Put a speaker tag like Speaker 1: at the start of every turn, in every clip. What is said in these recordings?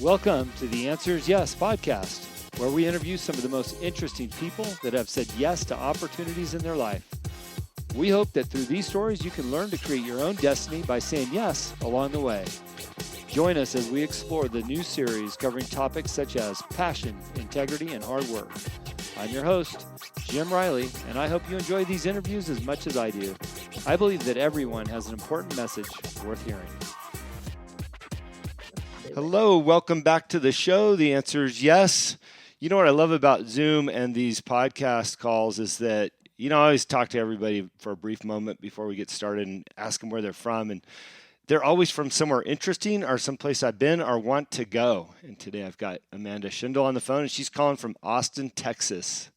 Speaker 1: Welcome to the Answers Yes podcast, where we interview some of the most interesting people that have said yes to opportunities in their life. We hope that through these stories, you can learn to create your own destiny by saying yes along the way. Join us as we explore the new series covering topics such as passion, integrity, and hard work. I'm your host, Jim Riley, and I hope you enjoy these interviews as much as I do. I believe that everyone has an important message worth hearing. Hello, welcome back to the show. The answer is yes. You know what I love about Zoom and these podcast calls is that, I always talk to everybody for a brief moment before we get started and ask them where they're from. And they're always from somewhere interesting or someplace I've been or want to go. And today I've got Amanda Schendel on the phone, and she's calling from Austin, Texas.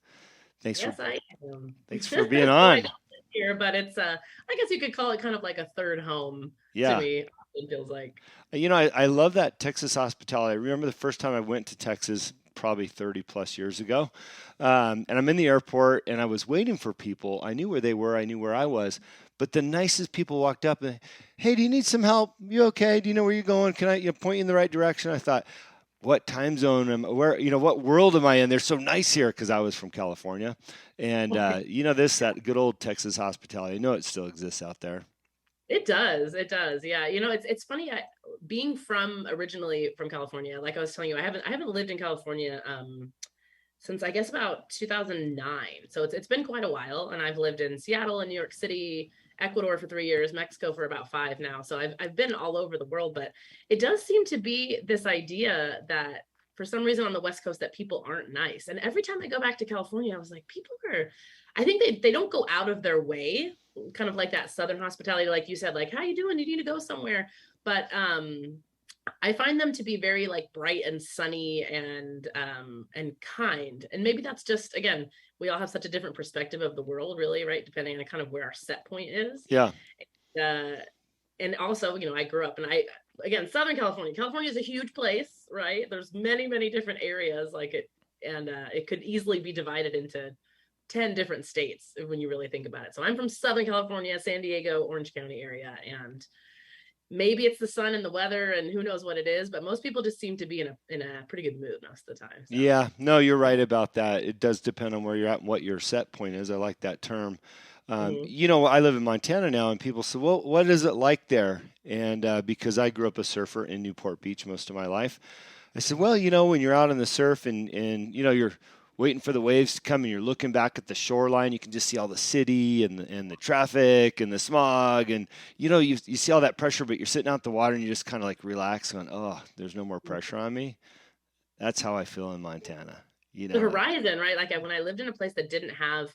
Speaker 1: Thanks
Speaker 2: I am.
Speaker 1: Thanks for being on.
Speaker 2: I don't live here, but it's I guess you could call it kind of like a third home to me. It feels like.
Speaker 1: I love that Texas hospitality. I remember the first time I went to Texas, probably 30 plus years ago. And I'm in the airport and I was waiting for people. I knew where they were. I knew where I was. But the nicest people walked up and, hey, do you need some help? You okay? Do you know where you're going? Can I point you in the right direction? I thought, what time zone am I? What world am I in? They're so nice here because I was from California. And, that good old Texas hospitality. I know it still exists out there.
Speaker 2: It does. Yeah. It's funny. Being originally from California, like I was telling you, I haven't lived in California since I guess about 2009. So it's been quite a while, and I've lived in Seattle and New York City, Ecuador for 3 years, Mexico for about 5 now. So I've been all over the world, but it does seem to be this idea that for some reason on the West Coast that people aren't nice. And every time I go back to California, I was like, I think they don't go out of their way, kind of like that Southern hospitality, like you said, like, how you doing? You need to go somewhere. But I find them to be very like bright and sunny and kind. And maybe that's just, again, we all have such a different perspective of the world, really, right? Depending on kind of where our set point is.
Speaker 1: Yeah.
Speaker 2: And also, I grew up again, Southern California. California is a huge place, right? There's many, many different areas like it. And it could easily be divided into 10 different states when you really think about it. So I'm from Southern California, San Diego, Orange County area. And maybe it's the sun and the weather and who knows what it is, but most people just seem to be in a pretty good mood most of the time. So.
Speaker 1: Yeah, no, you're right about that. It does depend on where you're at and what your set point is. I like that term. I live in Montana now, and people say, well, what is it like there? And because I grew up a surfer in Newport Beach most of my life, I said, well, when you're out on the surf and you're waiting for the waves to come and you're looking back at the shoreline, you can just see all the city and the traffic and the smog, and you see all that pressure, but you're sitting out the water and you just kind of like relax, going, oh, there's no more pressure on me. That's how I feel in Montana.
Speaker 2: The horizon, right? Like when I lived in a place that didn't have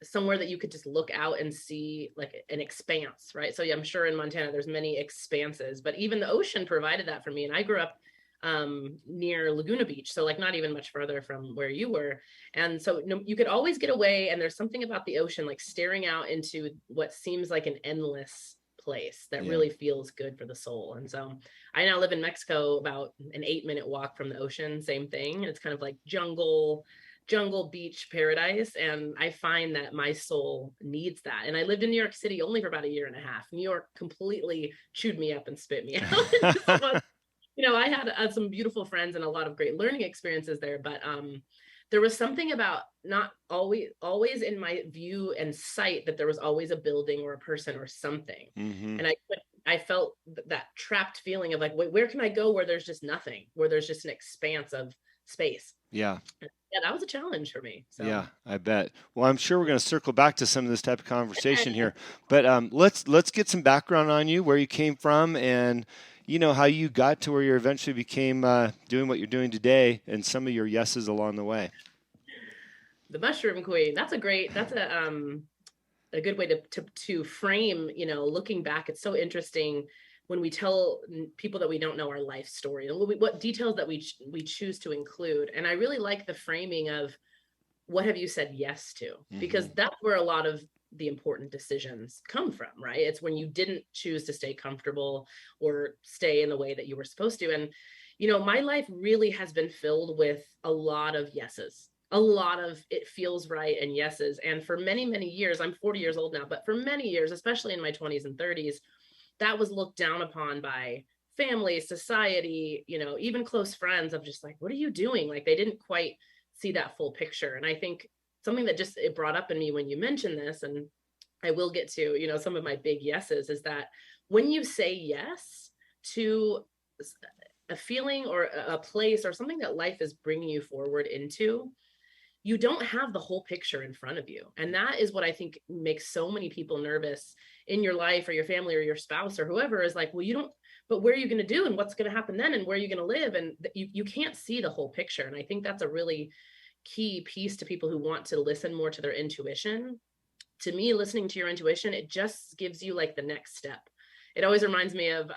Speaker 2: somewhere that you could just look out and see like an expanse, right? So yeah, I'm sure in Montana there's many expanses, but even the ocean provided that for me. And I grew up near Laguna Beach, so like not even much further from where you were, and so you could always get away, and there's something about the ocean, like staring out into what seems like an endless place that really feels good for the soul. And so I now live in Mexico, about an 8-minute walk from the ocean, same thing. It's kind of like jungle beach paradise, and I find that my soul needs that. And I lived in New York City only for about 1.5 years. New York completely chewed me up and spit me out. I had some beautiful friends and a lot of great learning experiences there, but there was something about not always in my view and sight that there was always a building or a person or something. Mm-hmm. And I felt that trapped feeling of like, wait, where can I go where there's just nothing, where there's just an expanse of space?
Speaker 1: Yeah.
Speaker 2: Yeah, that was a challenge for me. So.
Speaker 1: Yeah, I bet. Well, I'm sure we're going to circle back to some of this type of conversation here, but let's get some background on you, where you came from, and how you got to where you eventually became doing what you're doing today, and some of your yeses along the way.
Speaker 2: The mushroom queen. That's a good way to frame, looking back. It's so interesting when we tell people that we don't know our life story and what details that we choose to include. And I really like the framing of what have you said yes to, because that's where a lot of the important decisions come from, right? It's when you didn't choose to stay comfortable or stay in the way that you were supposed to. And, my life really has been filled with a lot of yeses, a lot of it feels right and yeses. And for many, many years, I'm 40 years old now, but for many years, especially in my 20s and 30s, that was looked down upon by family, society, you know, even close friends of just like, what are you doing? Like they didn't quite see that full picture. And I think something that just it brought up in me when you mentioned this, and I will get to, you know, some of my big yeses, is that when you say yes to a feeling or a place or something that life is bringing you forward into, you don't have the whole picture in front of you. And that is what I think makes so many people nervous in your life or your family or your spouse or whoever, is like, well, you don't, but where are you going to do and what's going to happen then and where are you going to live? And you can't see the whole picture. And I think that's a really key piece to people who want to listen more to their intuition. To me, listening to your intuition, it just gives you like the next step. It always reminds me of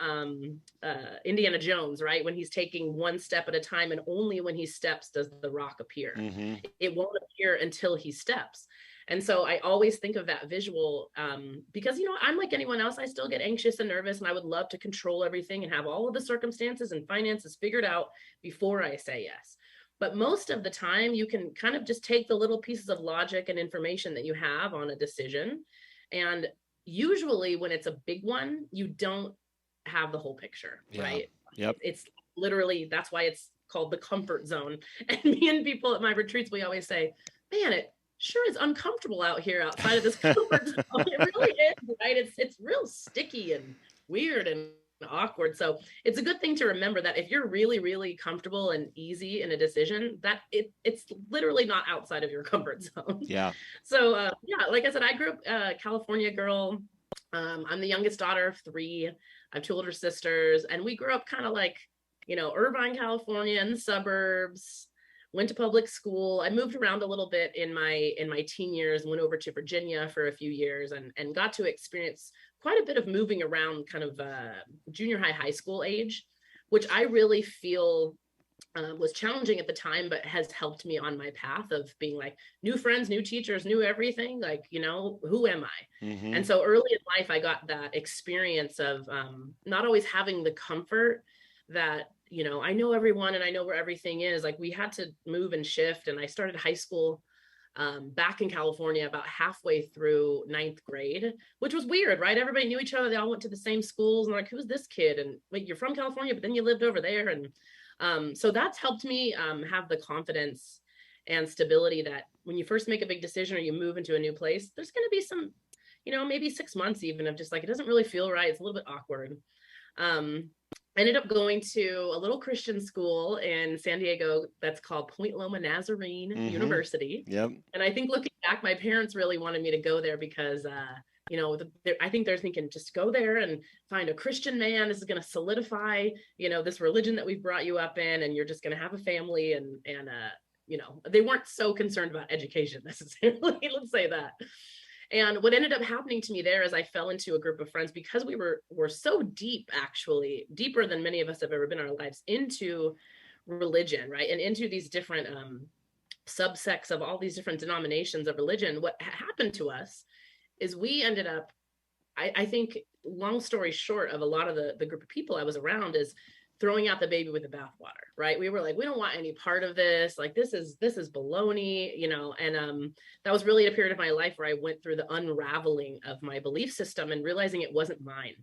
Speaker 2: Indiana Jones, right? When he's taking one step at a time, and only when he steps does the rock appear. Mm-hmm. It won't appear until he steps. And so I always think of that visual because, you know, I'm like anyone else. I still get anxious and nervous, and I would love to control everything and have all of the circumstances and finances figured out before I say yes. But most of the time, you can kind of just take the little pieces of logic and information that you have on a decision. And usually when it's a big one, you don't have the whole picture, right?
Speaker 1: Yep.
Speaker 2: It's literally, that's why it's called the comfort zone. And me and people at my retreats, we always say, man, it sure is uncomfortable out here outside of this comfort zone. It really is, right? It's real sticky and weird and awkward. So it's a good thing to remember that if you're really, really comfortable and easy in a decision, that it's literally not outside of your comfort zone.
Speaker 1: Yeah.
Speaker 2: So yeah, like I said, I grew up California girl. I'm the youngest daughter of 3. I have 2 older sisters, and we grew up kind of like, you know, Irvine, California, in the suburbs. Went to public school. I moved around a little bit in my teen years, went over to Virginia for a few years and got to experience quite a bit of moving around kind of junior high school age, which I really feel was challenging at the time, but has helped me on my path of being like new friends, new teachers, new everything. Like, you know, who am I? Mm-hmm. And so early in life, I got that experience of not always having the comfort that, you know, I know everyone and I know where everything is. Like we had to move and shift. And I started high school back in California about halfway through 9th grade, which was weird, right? Everybody knew each other. They all went to the same schools and like, who's this kid? And wait, you're from California, but then you lived over there. And so that's helped me have the confidence and stability that when you first make a big decision or you move into a new place, there's going to be some, you know, maybe 6 months even of just like, it doesn't really feel right. It's a little bit awkward. I ended up going to a little Christian school in San Diego that's called Point Loma Nazarene University. Yep. And I think looking back, my parents really wanted me to go there because, you know, I think they're thinking just go there and find a Christian man. This is going to solidify, you know, this religion that we've brought you up in, and you're just going to have a family. And you know, they weren't so concerned about education necessarily. Let's say that. And what ended up happening to me there is I fell into a group of friends because we were so deep, actually deeper than many of us have ever been in our lives, into religion, right? And into these different subsects of all these different denominations of religion. What happened to us is we ended up, I think, long story short, of a lot of the group of people I was around, is throwing out the baby with the bathwater, right? We were like, we don't want any part of this. Like, this is baloney, you know? And that was really a period of my life where I went through the unraveling of my belief system and realizing it wasn't mine.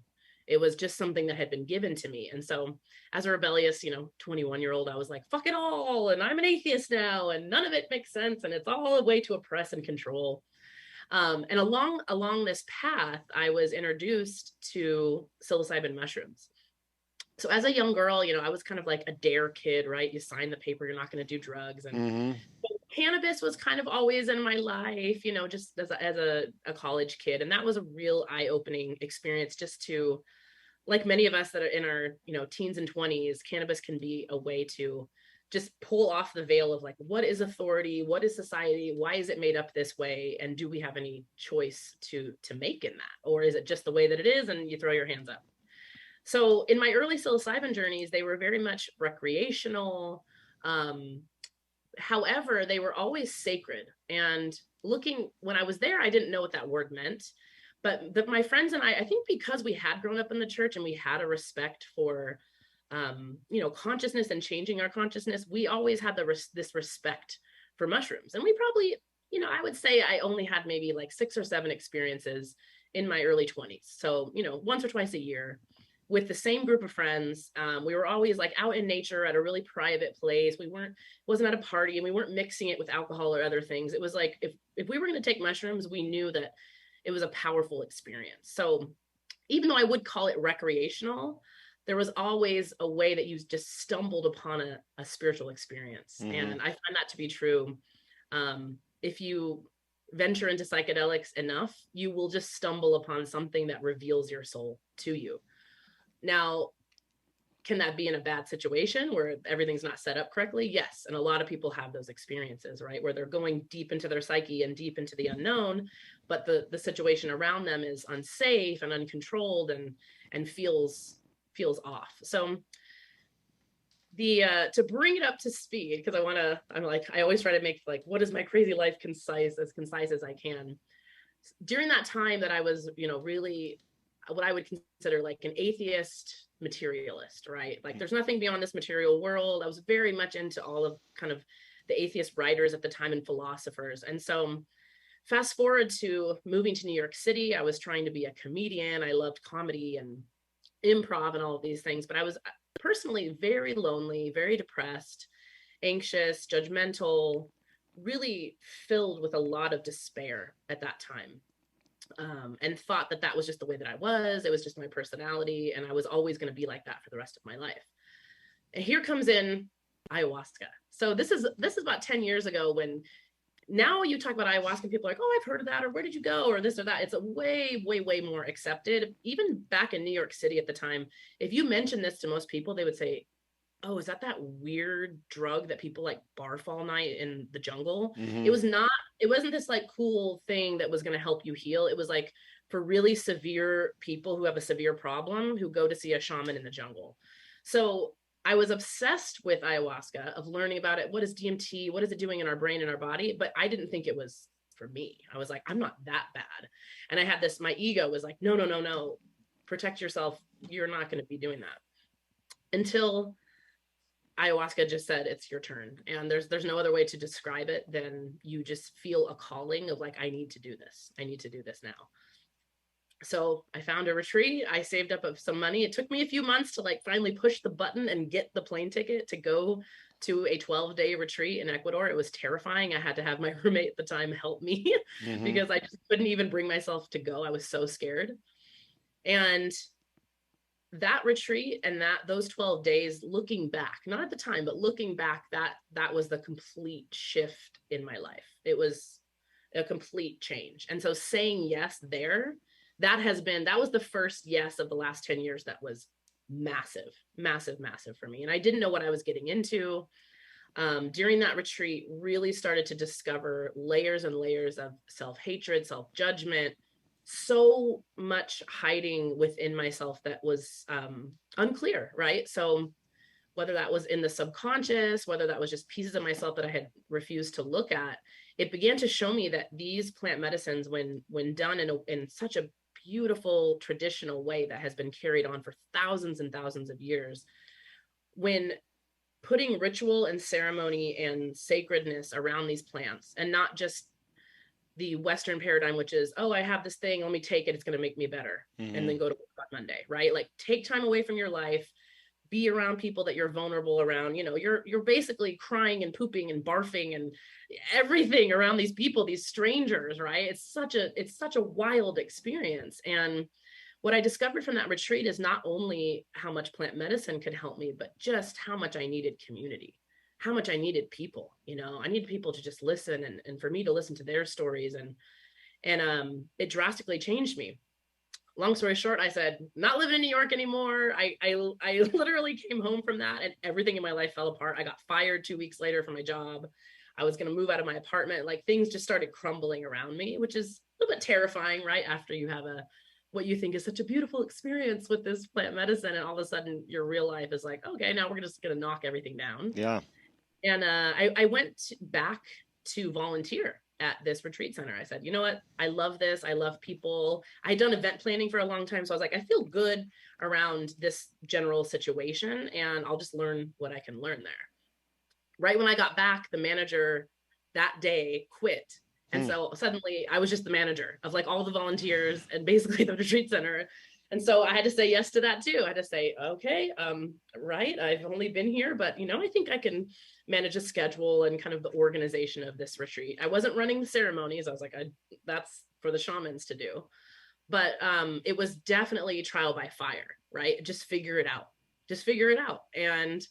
Speaker 2: It was just something that had been given to me. And so as a rebellious, you know, 21-year-old, I was like, fuck it all. And I'm an atheist now. And none of it makes sense. And it's all a way to oppress and control. And along this path, I was introduced to psilocybin mushrooms. So as a young girl, you know, I was kind of like a dare kid, right? You sign the paper, you're not going to do drugs. And cannabis was kind of always in my life, you know, just as a college kid. And that was a real eye-opening experience, just to, like many of us that are in our, you know, teens and 20s, cannabis can be a way to just pull off the veil of like, what is authority? What is society? Why is it made up this way? And do we have any choice to make in that? Or is it just the way that it is and you throw your hands up? So in my early psilocybin journeys, they were very much recreational. However, they were always sacred. And when I was there, I didn't know what that word meant. But my friends and I think because we had grown up in the church and we had a respect for, you know, consciousness and changing our consciousness, we always had this respect for mushrooms. And we probably, you know, I would say I only had maybe like 6 or 7 experiences in my early 20s. So, you know, once or twice a year. with the same group of friends. We were always like out in nature at a really private place. Wasn't at a party, and we weren't mixing it with alcohol or other things. It was like, if we were going to take mushrooms, we knew that it was a powerful experience. So even though I would call it recreational, there was always a way that you just stumbled upon a spiritual experience. And I find that to be true. If you venture into psychedelics enough, you will just stumble upon something that reveals your soul to you. Now, can that be in a bad situation where everything's not set up correctly? Yes. And a lot of people have those experiences, right? Where they're going deep into their psyche and deep into the unknown, but the situation around them is unsafe and uncontrolled and feels off. So to bring it up to speed, because I always try to make like, what is my crazy life concise as I can. During that time that I was, really what I would consider like an atheist materialist, right? Like there's nothing beyond this material world. I was very much into all of kind of the atheist writers at the time and philosophers. And so fast forward to moving to New York City, I was trying to be a comedian. I loved comedy and improv and all of these things, but I was personally very lonely, very depressed, anxious, judgmental, really filled with a lot of despair at that time. And thought that was just the way that I was. It was just my personality, and I was always going to be like that for the rest of my life. And here comes in ayahuasca. So this is about 10 years ago, when now you talk about ayahuasca and people are like, oh, I've heard of that, or where did you go, or this or that. It's a way, way, way more accepted. Even back in New York City at the time, if you mention this to most people, they would say, oh, is that weird drug that people like barf all night in the jungle? It wasn't this like cool thing that was going to help you heal. It was like for really severe people who have a severe problem, who go to see a shaman in the jungle. So I was obsessed with ayahuasca, of learning about it. What is DMT? What is it doing in our brain and our body? But I didn't think it was for me. I was like, I'm not that bad. And I had this, my ego was like, no, protect yourself. You're not going to be doing that. Until ayahuasca just said, it's your turn. And there's no other way to describe it than you just feel a calling of like, I need to do this. I need to do this now. So I found a retreat. I saved up some money. It took me a few months to like finally push the button and get the plane ticket to go to a 12-day retreat in Ecuador. It was terrifying. I had to have my roommate at the time help me because I just couldn't even bring myself to go. I was so scared. And that retreat and those 12 days, looking back, not at the time, but looking back, that was the complete shift in my life. It was a complete change. And so saying yes there, that was the first yes of the last 10 years. That was massive, massive, massive for me. And I didn't know what I was getting into. During that retreat, really started to discover layers and layers of self-hatred, self-judgment, so much hiding within myself that was unclear, right? So whether that was in the subconscious, whether that was just pieces of myself that I had refused to look at, it began to show me that these plant medicines, when done in such a beautiful traditional way that has been carried on for thousands and thousands of years, when putting ritual and ceremony and sacredness around these plants, and not just the Western paradigm, which is, oh, I have this thing, let me take it, it's going to make me better, and then go to work on Monday, right? Like, take time away from your life, be around people that you're vulnerable around. You're basically crying and pooping and barfing and everything around these people, these strangers, right? It's such a wild experience. And what I discovered from that retreat is not only how much plant medicine could help me, but just how much I needed community, how much I needed people. I needed people to just listen and for me to listen to their stories. And it drastically changed me. Long story short, I said, not living in New York anymore. I literally came home from that and everything in my life fell apart. I got fired 2 weeks later from my job. I was going to move out of my apartment. Like, things just started crumbling around me, which is a little bit terrifying, right? After you have what you think is such a beautiful experience with this plant medicine, and all of a sudden your real life is like, okay, now we're just going to knock everything down.
Speaker 1: Yeah.
Speaker 2: And I went back to volunteer at this retreat center. I said, you know what? I love this. I love people. I'd done event planning for a long time. So I was like, I feel good around this general situation, and I'll just learn what I can learn there. Right when I got back, the manager that day quit. And so suddenly I was just the manager of like all the volunteers and basically the retreat center. And so I had to say yes to that too. I had to say, okay, right. I've only been here, but I think I can manage a schedule and kind of the organization of this retreat. I wasn't running the ceremonies. I was like, that's for the shamans to do. But it was definitely trial by fire, right? Just figure it out. Just figure it out. And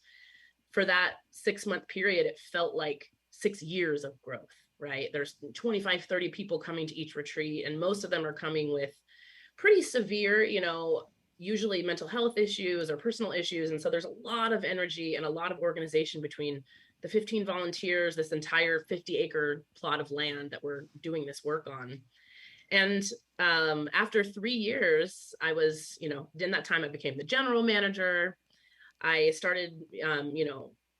Speaker 2: for that 6-month period, it felt like 6 years of growth, right? There's 25, 30 people coming to each retreat, and most of them are coming with pretty severe, usually mental health issues or personal issues. And so there's a lot of energy and a lot of organization between the 15 volunteers, this entire 50-acre plot of land that we're doing this work on. And after 3 years, I was, in that time, I became the general manager. I started,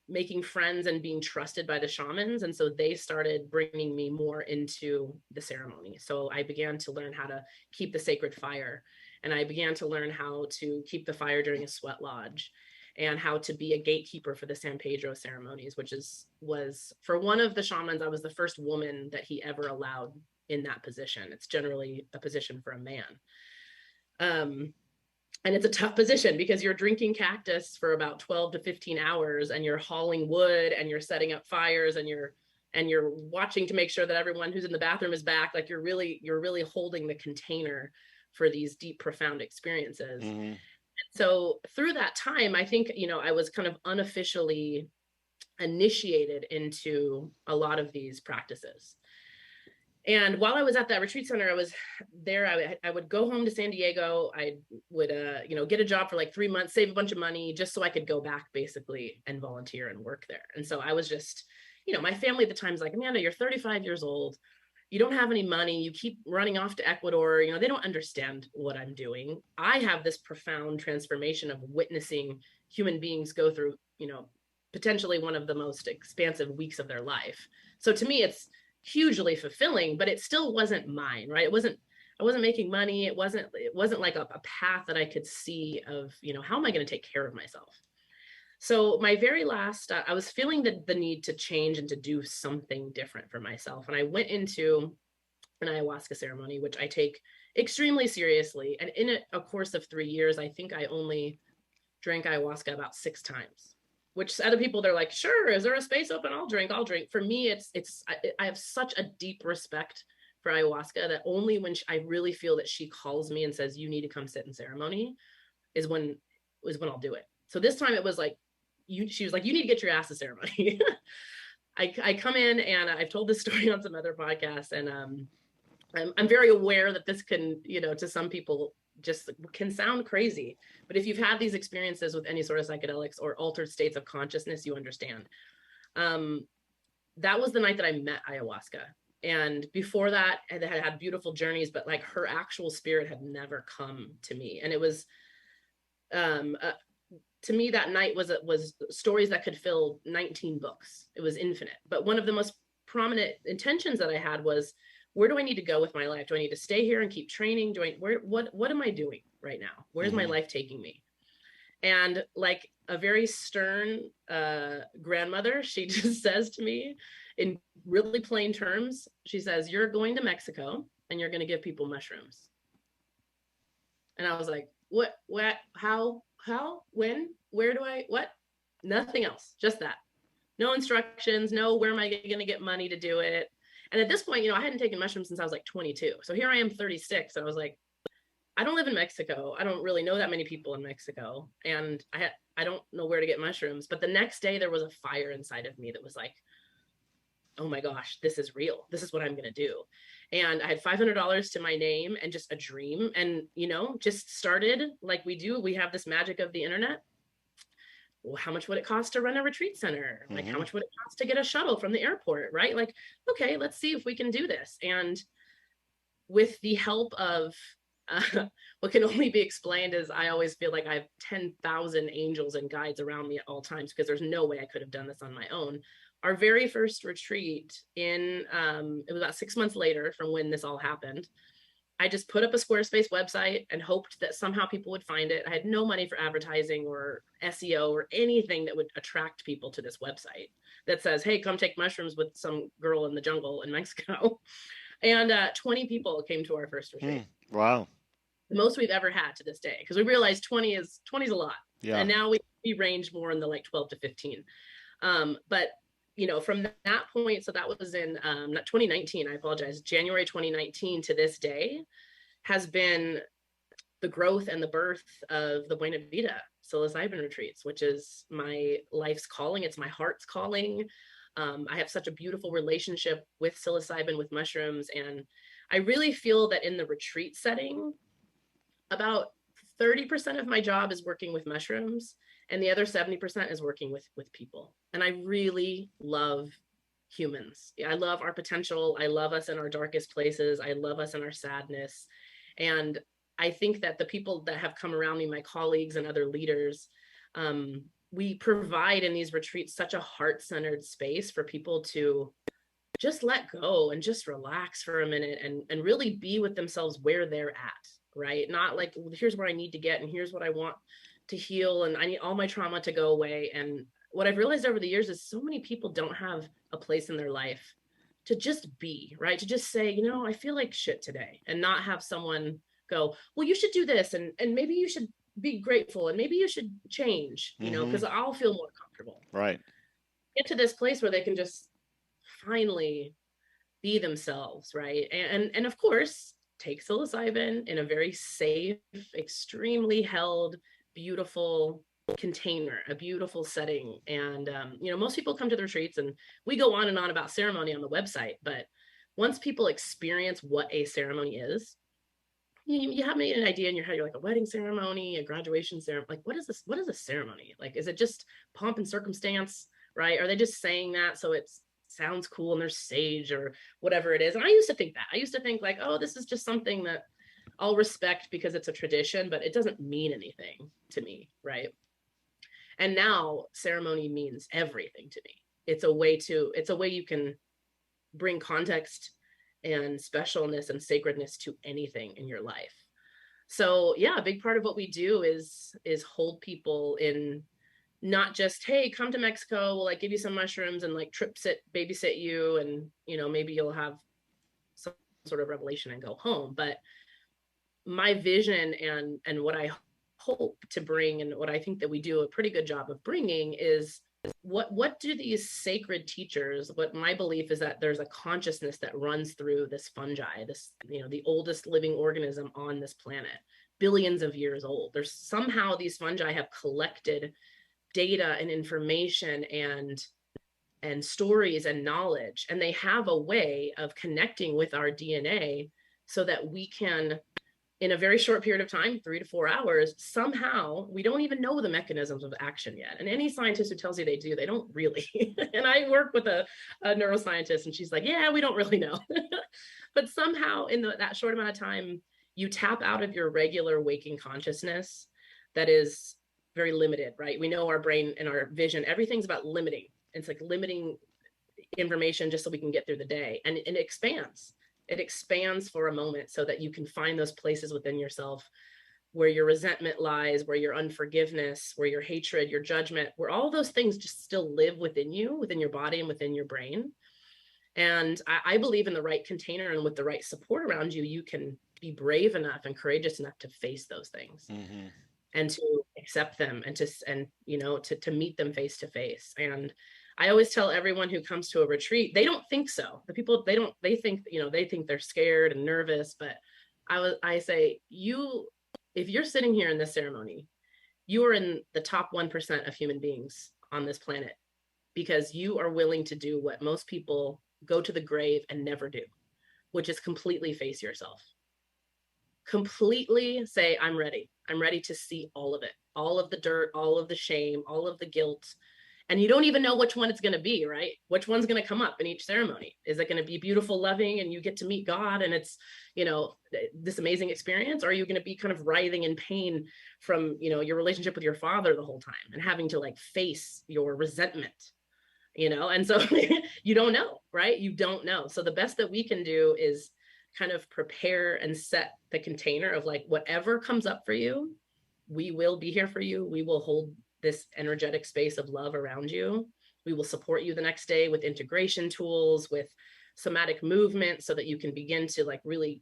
Speaker 2: making friends and being trusted by the shamans. And so they started bringing me more into the ceremony. So I began to learn how to keep the sacred fire. And I began to learn how to keep the fire during a sweat lodge, and how to be a gatekeeper for the San Pedro ceremonies, which was for one of the shamans, I was the first woman that he ever allowed in that position. It's generally a position for a man. And it's a tough position because you're drinking cactus for about 12 to 15 hours, and you're hauling wood, and you're setting up fires, and you're watching to make sure that everyone who's in the bathroom is back. Like you're really holding the container for these deep, profound experiences. Mm-hmm. So through that time, I think, I was kind of unofficially initiated into a lot of these practices. And while I was at that retreat center, I was there. I would go home to San Diego. I would, get a job for like 3 months, save a bunch of money just so I could go back basically and volunteer and work there. And so I was just, my family at the time is like, Amanda, you're 35 years old. You don't have any money. You keep running off to Ecuador. They don't understand what I'm doing. I have this profound transformation of witnessing human beings go through, potentially one of the most expansive weeks of their life. So to me, it's hugely fulfilling, but it still wasn't mine, right? I wasn't making money. It wasn't like a path that I could see of, how am I going to take care of myself? So my very last, I was feeling the need to change and to do something different for myself. And I went into an ayahuasca ceremony, which I take extremely seriously. And in a course of 3 years, I think I only drank ayahuasca about 6 times, which other people, they're like, sure, is there a space open? I'll drink. For me, I have such a deep respect for ayahuasca that only when I really feel that she calls me and says, you need to come sit in ceremony is when I'll do it. So this time it was like, she was like, you need to get your ass to ceremony. I come in, and I've told this story on some other podcasts, and I'm very aware that this can, to some people just can sound crazy, but if you've had these experiences with any sort of psychedelics or altered states of consciousness, you understand. That was the night that I met ayahuasca. And before that, I had had beautiful journeys, but like her actual spirit had never come to me. And it was, to me, that night was stories that could fill 19 books. It was infinite. But one of the most prominent intentions that I had was, where do I need to go with my life? Do I need to stay here and keep training? What am I doing right now? Where's my life taking me? And like a very stern grandmother, she just says to me in really plain terms, she says, you're going to Mexico and you're going to give people mushrooms. And I was like, what, how, when, where do I, what? Nothing else, just that. No instructions, no, where am I going to get money to do it? And at this point, I hadn't taken mushrooms since I was like 22. So here I am, 36. And I was like, I don't live in Mexico. I don't really know that many people in Mexico. And I don't know where to get mushrooms. But the next day there was a fire inside of me that was like, oh my gosh, this is real. This is what I'm going to do. And I had $500 to my name and just a dream. And, just started like we do. We have this magic of the internet. Well, how much would it cost to run a retreat center? Like, how much would it cost to get a shuttle from the airport, right? Like, okay, let's see if we can do this. And with the help of what can only be explained is I always feel like I have 10,000 angels and guides around me at all times, because there's no way I could have done this on my own. Our very first retreat it was about 6 months later from when this all happened. I just put up a Squarespace website and hoped that somehow people would find it. I had no money for advertising or SEO or anything that would attract people to this website that says, hey, come take mushrooms with some girl in the jungle in Mexico. And 20 people came to our first retreat.
Speaker 1: Wow.
Speaker 2: the most we've ever had to this day, because we realized 20 is a lot.
Speaker 1: Yeah.
Speaker 2: And now we range more in the like 12 to 15. But from that point, so that was in not 2019, I apologize, January 2019 to this day has been the growth and the birth of the Buena Vida psilocybin retreats, which is my life's calling. It's my heart's calling. I have such a beautiful relationship with psilocybin, with mushrooms. And I really feel that in the retreat setting, about 30% of my job is working with mushrooms, and the other 70% is working with people. And I really love humans. I love our potential. I love us in our darkest places. I love us in our sadness. And I think that the people that have come around me, my colleagues and other leaders, we provide in these retreats such a heart-centered space for people to just let go and just relax for a minute and really be with themselves where they're at, right? Not like, well, here's where I need to get and here's what I want to heal and I need all my trauma to go away. And what I've realized over the years is so many people don't have a place in their life to just be, right? To just say, I feel like shit today, and not have someone go, well, you should do this, and maybe you should be grateful, and maybe you should change, because I'll feel more comfortable.
Speaker 1: Right.
Speaker 2: Get to this place where they can just finally be themselves, right? And of course, take psilocybin in a very safe, extremely held, beautiful container, a beautiful setting. And most people come to the retreats, and we go on and on about ceremony on the website, but once people experience what a ceremony is, you have an idea in your head. You're like, a wedding ceremony, a graduation ceremony. Like, what is this? What is a ceremony? Like, is it just pomp and circumstance, right? Are they just saying that so it sounds cool and there's sage or whatever it is? And I used to think that. I used to think like, oh, this is just something that I'll respect because it's a tradition, but it doesn't mean anything to me, right? And now ceremony means everything to me. It's a way you can bring context and specialness and sacredness to anything in your life. So yeah, a big part of what we do is hold people in, not just, hey, come to Mexico, we'll like give you some mushrooms and like babysit you, and maybe you'll have some sort of revelation and go home. But my vision and what I hope to bring, and what I think that we do a pretty good job of bringing, is what do these sacred teachers, what my belief is that there's a consciousness that runs through this fungi, this, the oldest living organism on this planet, billions of years old. There's somehow these fungi have collected data and information and stories and knowledge, and they have a way of connecting with our DNA so that we can, in a very short period of time, 3 to 4 hours, somehow, we don't even know the mechanisms of action yet. And any scientist who tells you they do, they don't really. And I work with a neuroscientist, and she's like, yeah, we don't really know. But somehow in that short amount of time, you tap out of your regular waking consciousness that is very limited, right? We know our brain and our vision, everything's about limiting. It's like limiting information just so we can get through the day. And it expands. It expands for a moment so that you can find those places within yourself where your resentment lies, where your unforgiveness, where your hatred, your judgment, where all those things just still live within you, within your body and within your brain. And I believe in the right container and with the right support around you, you can be brave enough and courageous enough to face those things and to accept them and to meet them face to face. And I always tell everyone who comes to a retreat, they don't think so. The people, they think they're scared and nervous, but I say, if you're sitting here in this ceremony, you are in the top 1% of human beings on this planet, because you are willing to do what most people go to the grave and never do, which is completely face yourself. Completely say, I'm ready. I'm ready to see all of it, all of the dirt, all of the shame, all of the guilt. And you don't even know which one it's going to be, right? Which one's going to come up in each ceremony? Is it going to be beautiful, loving, and you get to meet God and it's, this amazing experience? Or are you going to be kind of writhing in pain from, your relationship with your father the whole time and having to like face your resentment, And so you don't know, right? You don't know. So the best that we can do is kind of prepare and set the container of like, whatever comes up for you, we will be here for you. We will hold this energetic space of love around you. We will support you the next day with integration tools, with somatic movement, so that you can begin to like really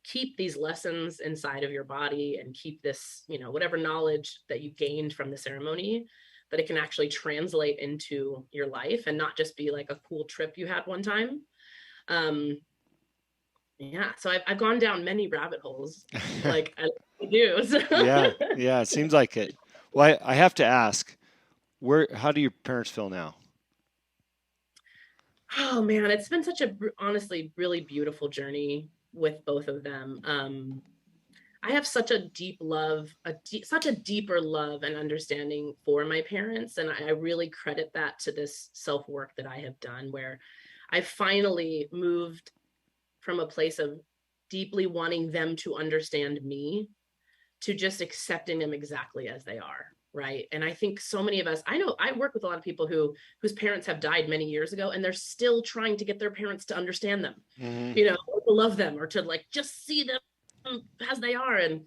Speaker 2: keep these lessons inside of your body and keep this, whatever knowledge that you gained from the ceremony, that it can actually translate into your life and not just be like a cool trip you had one time. Yeah, so I've gone down many rabbit holes, like I do. So.
Speaker 1: Yeah, it seems like it. Well, I have to ask, how do your parents feel now?
Speaker 2: Oh man, it's been such a honestly really beautiful journey with both of them. I have such a deep love, such a deeper love and understanding for my parents, and I really credit that to this self work that I have done, where I finally moved from a place of deeply wanting them to understand me to just accepting them exactly as they are. Right. And I think so many of us, I know I work with a lot of people whose parents have died many years ago, and they're still trying to get their parents to understand them, or to love them, or to like just see them as they are. And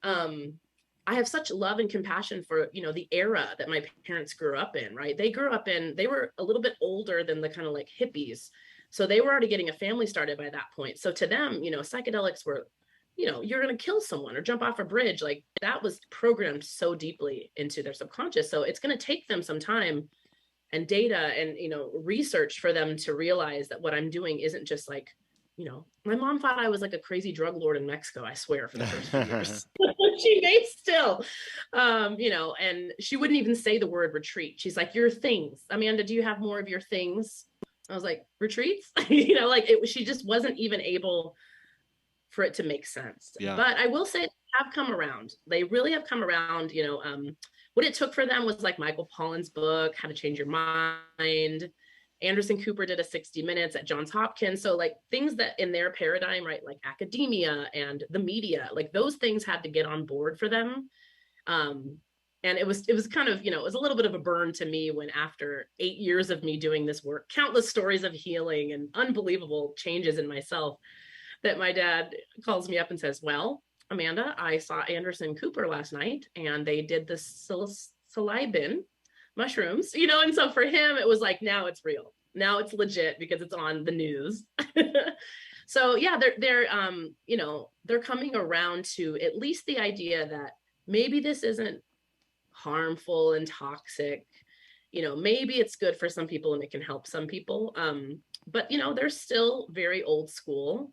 Speaker 2: I have such love and compassion for, the era that my parents grew up in, right? They were a little bit older than the kind of like hippies. So they were already getting a family started by that point. So to them, psychedelics were, you're going to kill someone or jump off a bridge. Like that was programmed so deeply into their subconscious. So it's going to take them some time and data and, research for them to realize that what I'm doing isn't just like, my mom thought I was like a crazy drug lord in Mexico, I swear, for the first few years. She may still, and she wouldn't even say the word retreat. She's like, your things. Amanda, do you have more of your things? I was like, retreats? She just wasn't even able for it to make sense.
Speaker 1: Yeah.
Speaker 2: But I will say they have come around. They really have come around. What it took for them was like Michael Pollan's book, How to Change Your Mind. Anderson Cooper did a 60 Minutes at Johns Hopkins. So like things that in their paradigm, right, like academia and the media, like those things had to get on board for them. And it was kind of, it was a little bit of a burn to me when after 8 years of me doing this work, countless stories of healing and unbelievable changes in myself, that my dad calls me up and says, well, Amanda, I saw Anderson Cooper last night and they did the psilocybin mushrooms, and so for him, it was like, now it's real. Now it's legit because it's on the news. So yeah, they're coming around to at least the idea that maybe this isn't harmful and toxic. Maybe it's good for some people and it can help some people. But they're still very old school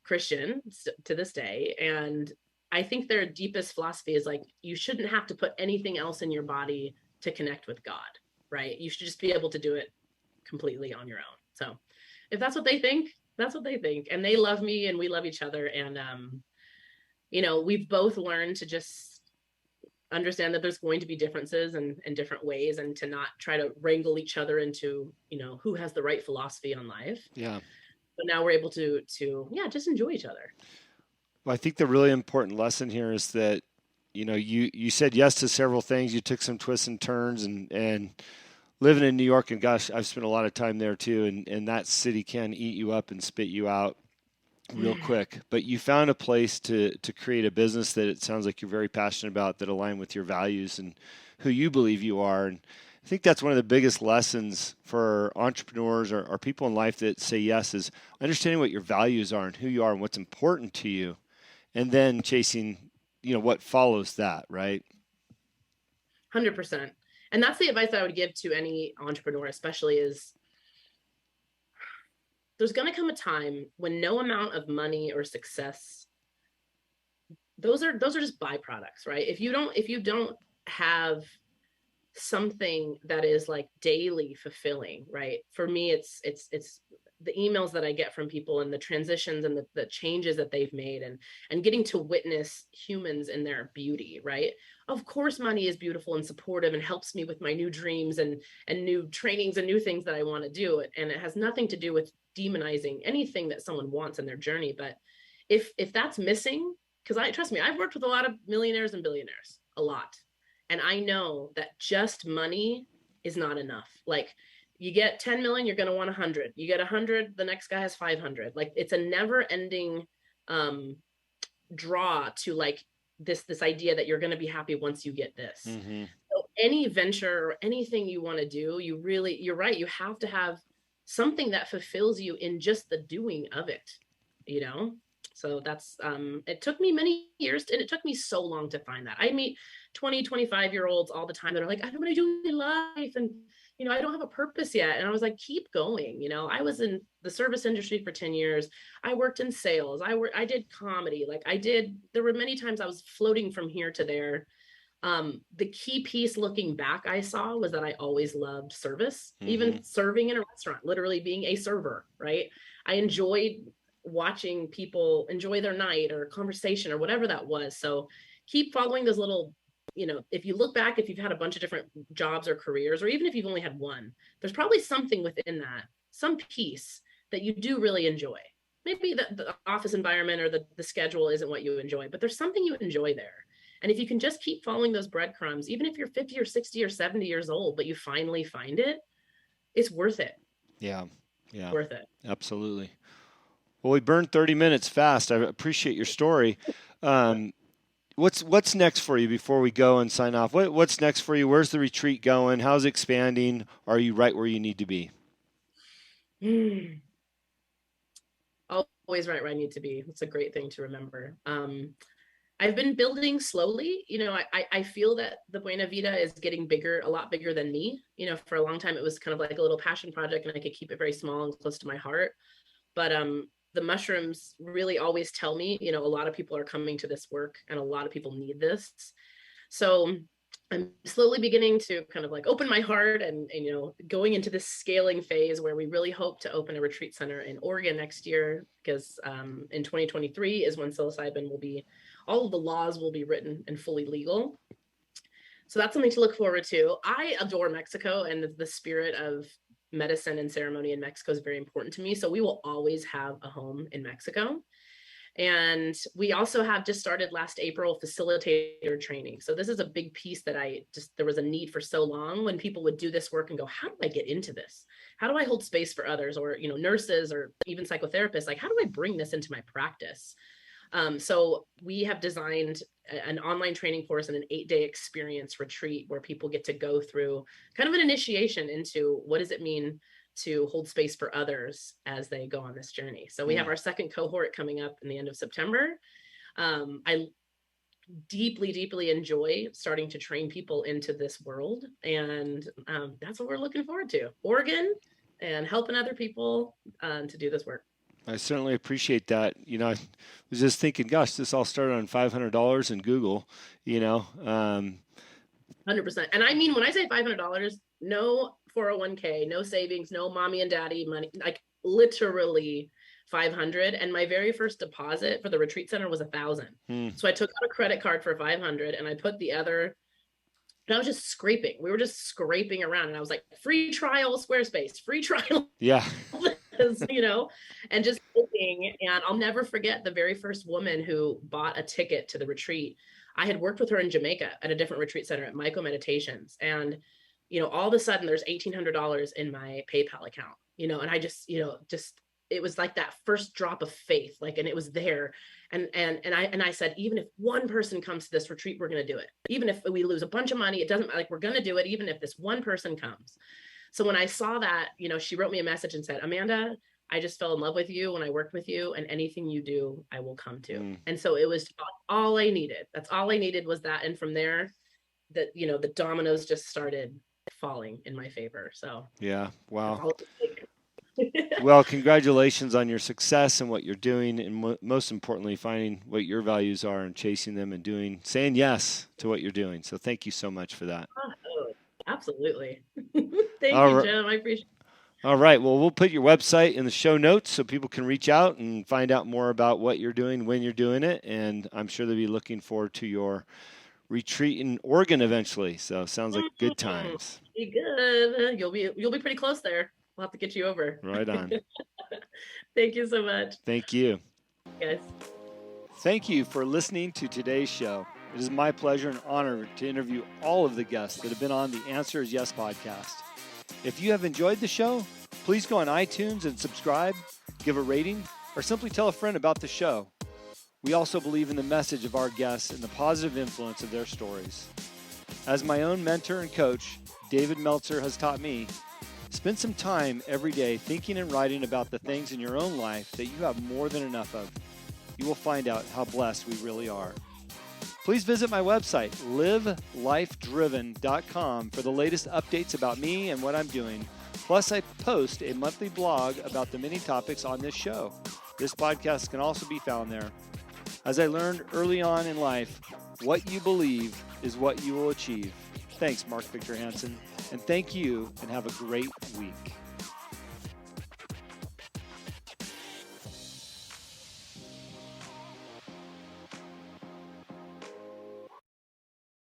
Speaker 2: Christian to this day. And I think their deepest philosophy is like, you shouldn't have to put anything else in your body to connect with God, right? You should just be able to do it completely on your own. So if that's what they think, that's what they think. And they love me and we love each other. And, we've both learned to just understand that there's going to be differences and different ways, and to not try to wrangle each other into, who has the right philosophy on life.
Speaker 1: Yeah.
Speaker 2: But now we're able to just enjoy each other.
Speaker 1: Well, I think the really important lesson here is that, you said yes to several things. You took some twists and turns, and living in New York, and gosh, I've spent a lot of time there too. And that city can eat you up and spit you out real quick. But you found a place to create a business that it sounds like you're very passionate about, that align with your values and who you believe you are. And I think that's one of the biggest lessons for entrepreneurs or people in life that say yes, is understanding what your values are and who you are and what's important to you, and then chasing, what follows that, right?
Speaker 2: 100%. And that's the advice that I would give to any entrepreneur, especially, is there's going to come a time when no amount of money or success, those are just byproducts, right? If you don't have something that is like daily fulfilling, right? For me, it's the emails that I get from people and the transitions and the changes that they've made, and getting to witness humans in their beauty, right? Of course, money is beautiful and supportive and helps me with my new dreams and new trainings and new things that I want to do. And it has nothing to do with demonizing anything that someone wants in their journey. But if that's missing, because trust me, I've worked with a lot of millionaires and billionaires, a lot. And I know that just money is not enough. Like, you get 10 million, you're going to want 100. You get 100, the next guy has 500. Like, it's a never ending draw to like this idea that you're going to be happy once you get this. So any venture or anything you want to do, you're right. You have to have something that fulfills you in just the doing of it, So that's, it took me many years and it took me so long to find that. I meet 20, 25-year-olds all the time that are like, I don't know what I do in life. And, I don't have a purpose yet. And I was like, keep going. I was in the service industry for 10 years. I worked in sales. I did comedy. There were many times I was floating from here to there. The key piece looking back I saw was that I always loved service, even serving in a restaurant, literally being a server, right? I enjoyed watching people enjoy their night or conversation or whatever that was. So keep following those little, if you look back, if you've had a bunch of different jobs or careers, or even if you've only had one, there's probably something within that, some piece that you do really enjoy. Maybe the office environment or the schedule isn't what you enjoy, but there's something you enjoy there. And if you can just keep following those breadcrumbs, even if you're 50 or 60 or 70 years old, but you finally find it, it's worth it.
Speaker 1: Yeah. Yeah.
Speaker 2: Worth it.
Speaker 1: Absolutely. Well, we burned 30 minutes fast. I appreciate your story. What's next for you before we go and sign off? What's next for you? Where's the retreat going? How's it expanding? Are you right where you need to be?
Speaker 2: Always right where I need to be. It's a great thing to remember. I've been building slowly. I feel that the Buena Vida is getting bigger, a lot bigger than me. For a long time, it was kind of like a little passion project and I could keep it very small and close to my heart. But the mushrooms really always tell me, a lot of people are coming to this work and a lot of people need this. So I'm slowly beginning to kind of like open my heart and going into this scaling phase where we really hope to open a retreat center in Oregon next year, because in 2023 is when psilocybin will be, all of the laws will be written and fully legal. So that's something to look forward to. I adore Mexico, and the spirit of medicine and ceremony in Mexico is very important to me. So we will always have a home in Mexico. And we also have just started last April facilitator training. So this is a big piece that there was a need for so long, when people would do this work and go, how do I get into this? How do I hold space for others? Or, nurses or even psychotherapists, like, how do I bring this into my practice? So we have designed an online training course and an 8-day experience retreat where people get to go through kind of an initiation into what does it mean to hold space for others as they go on this journey. So we have our second cohort coming up in the end of September. I deeply, deeply enjoy starting to train people into this world. And that's what we're looking forward to. Oregon and helping other people to do this work.
Speaker 1: I certainly appreciate that. I was just thinking, gosh, this all started on $500 in Google,
Speaker 2: 100%. And I mean, when I say $500, no 401k, no savings, no mommy and daddy money, like literally 500. And my very first deposit for the retreat center was 1,000. So I took out a credit card for 500 and I put the other, and I was just scraping. We were just scraping around and I was like, free trial Squarespace, free trial.
Speaker 1: Yeah.
Speaker 2: And just looking. And I'll never forget the very first woman who bought a ticket to the retreat. I had worked with her in Jamaica at a different retreat center at Myco Meditations. And, all of a sudden there's $1,800 in my PayPal account, and I just, it was like that first drop of faith, and it was there. And I said, even if one person comes to this retreat, we're going to do it. Even if we lose a bunch of money, it doesn't, we're going to do it. Even if this one person comes. So when I saw that, she wrote me a message and said, Amanda, I just fell in love with you when I worked with you, and anything you do, I will come to. And so it was all I needed. That's all I needed was that. And from there, the dominoes just started falling in my favor. So
Speaker 1: yeah. Wow. Well, congratulations on your success and what you're doing. And most importantly, finding what your values are and chasing them and saying yes to what you're doing. So thank you so much for that.
Speaker 2: Oh, absolutely. Thank you, Jim. I appreciate it.
Speaker 1: All right. Well, we'll put your website in the show notes so people can reach out and find out more about what you're doing, when you're doing it. And I'm sure they'll be looking forward to your retreat in Oregon eventually. So sounds like good times.
Speaker 2: Be good. You'll be pretty close there. We'll have to get you over.
Speaker 1: Right on.
Speaker 2: Thank you so much.
Speaker 1: Thank you.
Speaker 2: Guys.
Speaker 1: Thank you for listening to today's show. It is my pleasure and honor to interview all of the guests that have been on the Answer is Yes podcast. If you have enjoyed the show, please go on iTunes and subscribe, give a rating, or simply tell a friend about the show. We also believe in the message of our guests and the positive influence of their stories. As my own mentor and coach, David Meltzer, has taught me, spend some time every day thinking and writing about the things in your own life that you have more than enough of. you will find out how blessed we really are. Please visit my website, livelifedriven.com, for the latest updates about me and what I'm doing. Plus, I post a monthly blog about the many topics on this show. This podcast can also be found there. As I learned early on in life, what you believe is what you will achieve. Thanks, Mark Victor Hansen, and thank you, and have a great week.